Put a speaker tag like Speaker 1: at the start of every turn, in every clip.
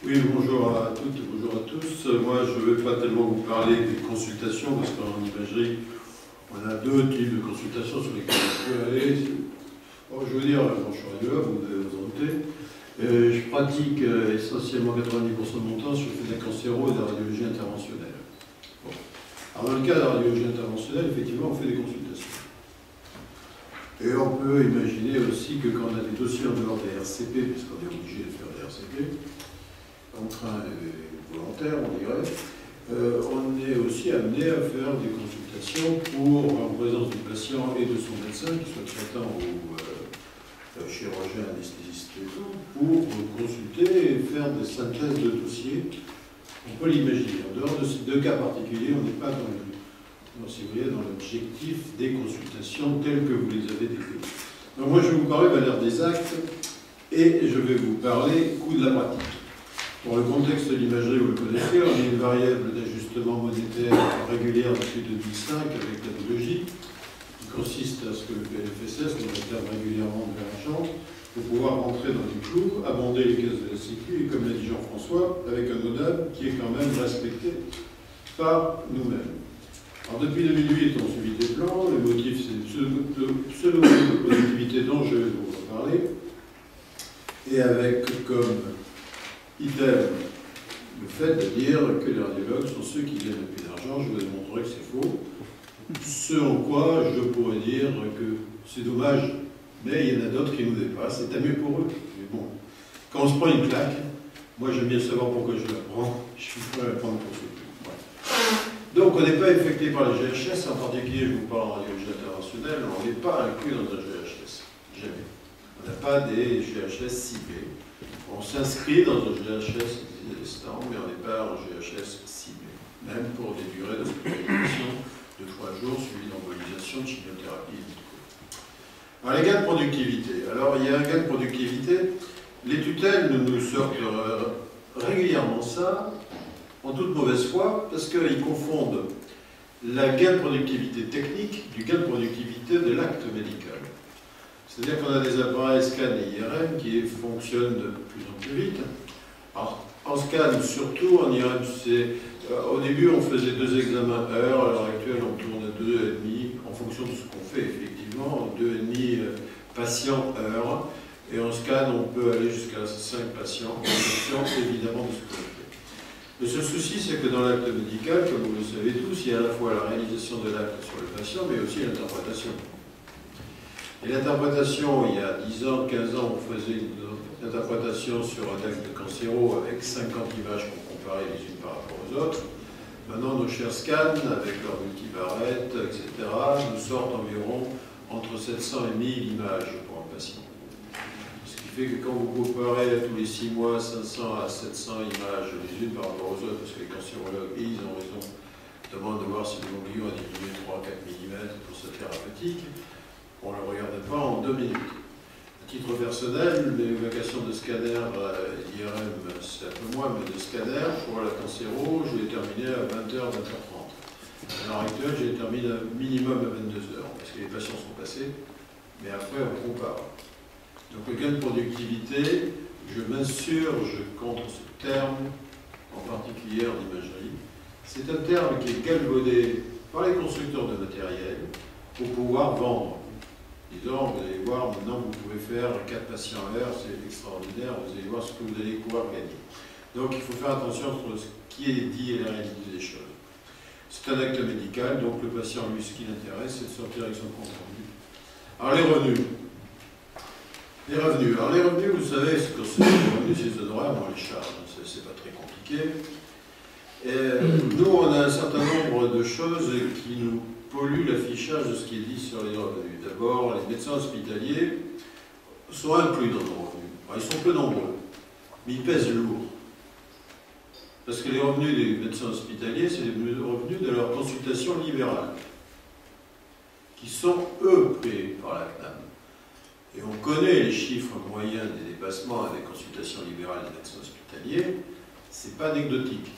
Speaker 1: Oui, bonjour à toutes et bonjour à tous. Moi, je ne vais pas tellement vous parler des consultations, parce qu'en imagerie, on a deux types de consultations sur lesquelles on peut aller. Bon, je veux dire, je suis radiologue, vous devez vous en douter. Je pratique essentiellement 90% de mon temps sur des cancéros et de la radiologie interventionnelle. Bon. Alors, dans le cas de la radiologie interventionnelle, effectivement, on fait des consultations. Et on peut imaginer aussi que quand on a des dossiers en dehors des RCP, puisqu'on est obligé de faire des RCP, contraint et volontaire, on dirait, on est aussi amené à faire des consultations en présence du patient et de son médecin, qu'il soit traitant ou chirurgien, anesthésiste et tout, pour consulter et faire des synthèses de dossiers. On peut l'imaginer. En dehors de ces deux cas particuliers, on n'est pas si vous voulez, dans l'objectif des consultations telles que vous les avez décrites. Donc moi, je vais vous parler valeur des actes et je vais vous parler coût de la pratique. Pour le contexte de l'imagerie, vous le connaissez, on a une variable d'ajustement monétaire régulière depuis 2005 avec la biologie, qui consiste à ce que le PLFSS, le réserve régulièrement de l'argent, pour pouvoir rentrer dans les clous, abonder les caisses de la Sécu, et comme l'a dit Jean-François, avec un modèle qui est quand même respecté par nous-mêmes. Alors depuis 2008, on suivi des plans, le motif c'est pseudo de productivité dont je vais vous reparler, et avec comme item, le fait de dire que les radiologues sont ceux qui gagnent le plus d'argent, je vous démontrerai que c'est faux. Ce en quoi je pourrais dire que c'est dommage, mais il y en a d'autres qui nous dépassent, et tant mieux pour eux. Mais bon, quand on se prend une claque, moi j'aime bien savoir pourquoi je la prends, je suis prêt à la prendre pour ce coup. Ouais. Donc on n'est pas affecté par les GHS, en particulier je vous parle en radiologie interventionnelle, on n'est pas inclus dans un GHS, jamais. On n'a pas des GHS ciblés. On s'inscrit dans un GHS existant, mais on n'est pas en GHS ciblé, même pour des durées d'hospitalisation de 3 jours suivies d'embolisation, de chimiothérapie. Alors les gains de productivité. Alors il y a un gain de productivité. Les tutelles nous sortent régulièrement ça, en toute mauvaise foi, parce qu'ils confondent la gain de productivité technique du gain de productivité de l'acte médical. C'est-à-dire qu'on a des appareils scan et IRM qui fonctionnent de plus en plus vite. Alors, en scan, surtout, en IRM, au début, on faisait 2 examens heure, à l'heure actuelle, on tourne à 2,5, en fonction de ce qu'on fait, effectivement, 2,5 patients heure, et en scan, on peut aller jusqu'à 5 patients, en fonction, évidemment, de ce qu'on fait. Le seul souci, c'est que dans l'acte médical, comme vous le savez tous, il y a à la fois la réalisation de l'acte sur le patient, mais aussi l'interprétation. Et l'interprétation, il y a 10 ans, 15 ans, on faisait une interprétation sur un acte de cancéro avec 50 images qu'on comparait les unes par rapport aux autres. Maintenant, nos chers scans, avec leurs multibarrettes, etc., nous sortent environ entre 700 et 1000 images pour un patient. Ce qui fait que quand vous comparez tous les 6 mois 500 à 700 images les unes par rapport aux autres, parce que les cancérologues, ils ont raison, demandent de voir si le ganglion a diminué 3-4 mm pour ce thérapeutique. On ne le regardait pas en 2 minutes. À titre personnel, l'évacuation de scanner IRM, c'est un peu moins, mais de scanner pour la cancéro, je l'ai terminé à 20h, 20h30. À l'heure actuelle, j'ai terminé minimum à 22h, parce que les patients sont passés, mais après, on compare. Donc le gain de productivité, je m'insurge contre ce terme, en particulier en imagerie. C'est un terme qui est galvaudé par les constructeurs de matériel pour pouvoir vendre. Disons, vous allez voir, maintenant vous pouvez faire 4 patients à l'heure, c'est extraordinaire, vous allez voir ce que vous allez pouvoir gagner. Donc il faut faire attention entre ce qui est dit et la réalité des choses. C'est un acte médical, donc le patient, lui, ce qui l'intéresse, c'est de sortir avec son compte rendu. Alors les revenus. Alors les revenus, vous savez, c'est les revenus, c'est les honoraires, on les charge, c'est pas très compliqué. Et nous, on a un certain nombre de choses qui nous pollue l'affichage de ce qui est dit sur les revenus. D'abord, les médecins hospitaliers sont inclus dans nos revenus. Alors, ils sont peu nombreux, mais ils pèsent lourd. Parce que les revenus des médecins hospitaliers, c'est les revenus de leur consultation libérale, qui sont, eux, payés par la CNAM. Et on connaît les chiffres moyens des dépassements à des consultations libérales des médecins hospitaliers, c'est pas anecdotique.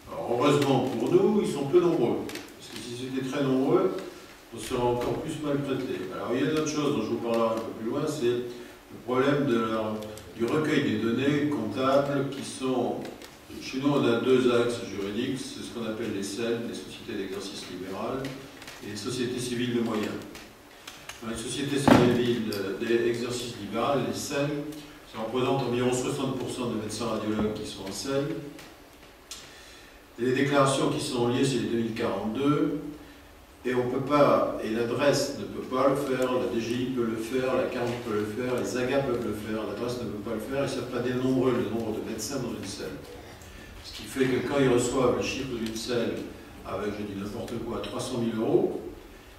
Speaker 1: Alors, heureusement pour nous, ils sont peu nombreux. Si c'était très nombreux, on serait encore plus maltraité. Alors il y a d'autres choses dont je vous parlerai un peu plus loin, c'est le problème du du recueil des données comptables qui sont... Chez nous, on a deux axes juridiques, c'est ce qu'on appelle les SEL, les sociétés d'exercice libéral, et les sociétés civiles de moyens. Dans les sociétés civiles d'exercice libéral, les SEL, ça représente environ 60% de médecins radiologues qui sont en SEL. Et les déclarations qui sont liées, c'est les 2042. Et on peut pas, et l'adresse ne peut pas le faire, la DGI peut le faire, la CARM peut le faire, les AGA peuvent le faire, l'adresse ne peut pas le faire, et ça ne pas dénombrer le nombre de médecins dans une SEL. Ce qui fait que quand ils reçoivent le chiffre d'une SEL avec, je dis n'importe quoi, 300 000 €,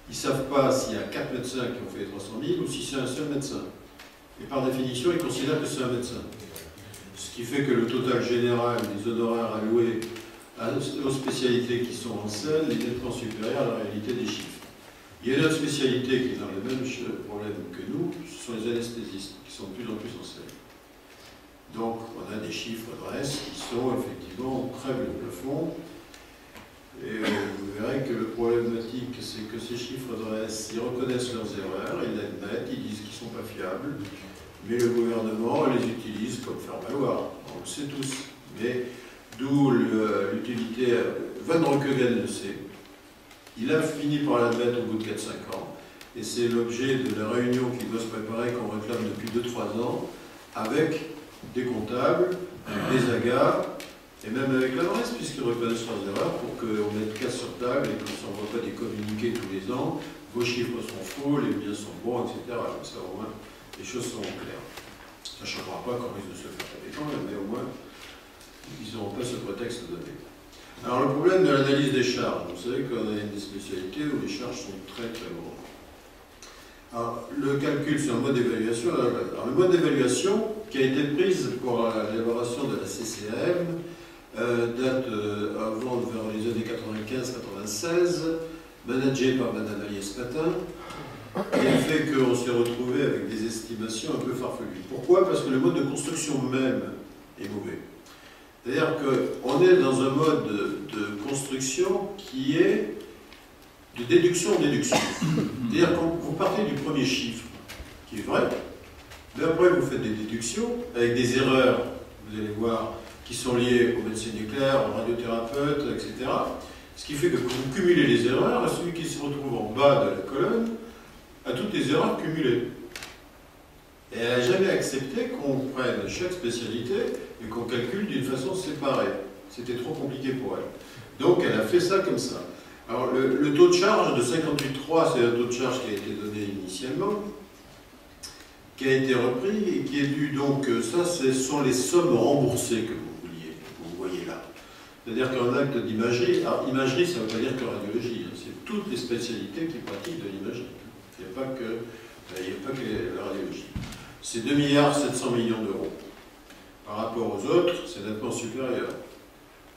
Speaker 1: ils ne savent pas s'il y a 4 médecins qui ont fait 300 000 ou si c'est un seul médecin. Et par définition, ils considèrent que c'est un médecin. Ce qui fait que le total général des honoraires alloués aux spécialités qui sont en SEL est nettement supérieur à la réalité des chiffres. Il y a une autre spécialité qui est dans le même problème que nous, ce sont les anesthésistes, qui sont de plus en plus en SEL. Donc, on a des chiffres d'adresse qui sont effectivement, on crève le plafond. Et vous verrez que le problématique, c'est que ces chiffres d'adresse, ils reconnaissent leurs erreurs, ils l'admettent, ils disent qu'ils ne sont pas fiables, mais le gouvernement les utilise comme faire valoir. On le sait tous. Mais d'où l'utilité, Van Rockeghem le sait. Il a fini par l'admettre au bout de 4-5 ans. Et c'est l'objet de la réunion qui doit se préparer, qu'on réclame depuis 2-3 ans, avec des comptables, des AGA, et même avec l'adresse, puisqu'ils reconnaissent leurs erreurs, pour qu'on mette casse sur table et qu'on ne s'envoie pas des communiqués tous les ans. Vos chiffres sont faux, les biens sont bons, etc. Comme ça, au moins, les choses seront claires. Ça ne changera pas quand ils de se faire taper quand même, mais au moins, ils n'auront pas ce prétexte donné. Alors, le problème de l'analyse des charges, vous savez qu'on a des spécialités où les charges sont très très grandes. Alors, le calcul sur un mode d'évaluation, alors le mode d'évaluation qui a été prise pour l'élaboration de la CCM date avant, vers les années 95-96, managée par Mme Agnès Patin, qui a fait qu'on s'est retrouvé avec des estimations un peu farfelues. Pourquoi? Parce que le mode de construction même est mauvais. C'est-à-dire qu'on est dans un mode de construction qui est de déduction en déduction. C'est-à-dire que vous partez du premier chiffre, qui est vrai, mais après vous faites des déductions avec des erreurs, vous allez voir, qui sont liées aux médecins nucléaires, aux radiothérapeutes, etc. Ce qui fait que quand vous cumulez les erreurs, celui qui se retrouve en bas de la colonne a toutes les erreurs cumulées. Et elle n'a jamais accepté qu'on prenne chaque spécialité et qu'on calcule d'une façon séparée. C'était trop compliqué pour elle. Donc elle a fait ça comme ça. Alors le taux de charge de 58,3, c'est un taux de charge qui a été donné initialement, qui a été repris et qui est dû, donc ça ce sont les sommes remboursées que vous voyez là. C'est-à-dire qu'un acte d'imagerie, alors imagerie ça ne veut pas dire que radiologie, hein, c'est toutes les spécialités qui pratiquent de l'imagerie. Il n'y a pas que la radiologie. C'est 2,7 milliards d'euros. Par rapport aux autres, c'est nettement supérieur.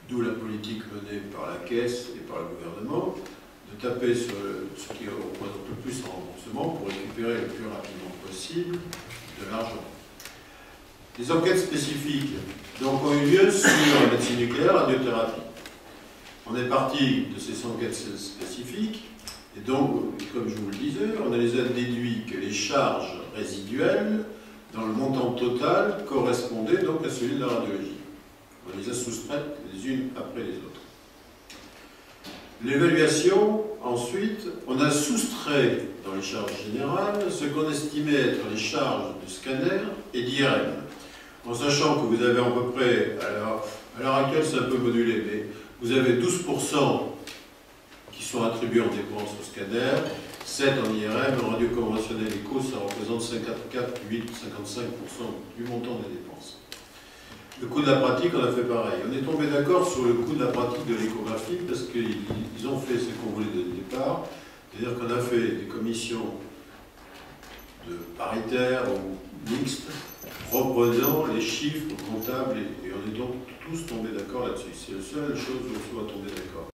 Speaker 1: D'où la politique menée par la Caisse et par le gouvernement, de taper sur ce qui représente le plus en remboursement pour récupérer le plus rapidement possible de l'argent. Les enquêtes spécifiques donc, ont eu lieu sur la médecine nucléaire, la radiothérapie. On est parti de ces enquêtes spécifiques, et donc, comme je vous le disais, on les a déduit que les charges résiduelles, dans le montant total, correspondaient donc à celui de la radiologie. On les a soustraites les unes après les autres. L'évaluation, ensuite, on a soustrait dans les charges générales ce qu'on estimait être les charges de scanner et d'IRM. En sachant que vous avez à peu près, à l'heure actuelle c'est un peu modulé, mais vous avez 12% qui sont attribués en dépenses au scanner, 7 en IRM, en radio conventionnelle éco, ça représente 54,8-55% du montant des dépenses. Le coût de la pratique, on a fait pareil. On est tombé d'accord sur le coût de la pratique de l'échographie parce qu'ils ont fait ce qu'on voulait dès le départ, c'est-à-dire qu'on a fait des commissions de paritaires ou mixtes reprenant les chiffres comptables et on est donc tous tombés d'accord là-dessus. C'est la seule chose où on soit tombé d'accord.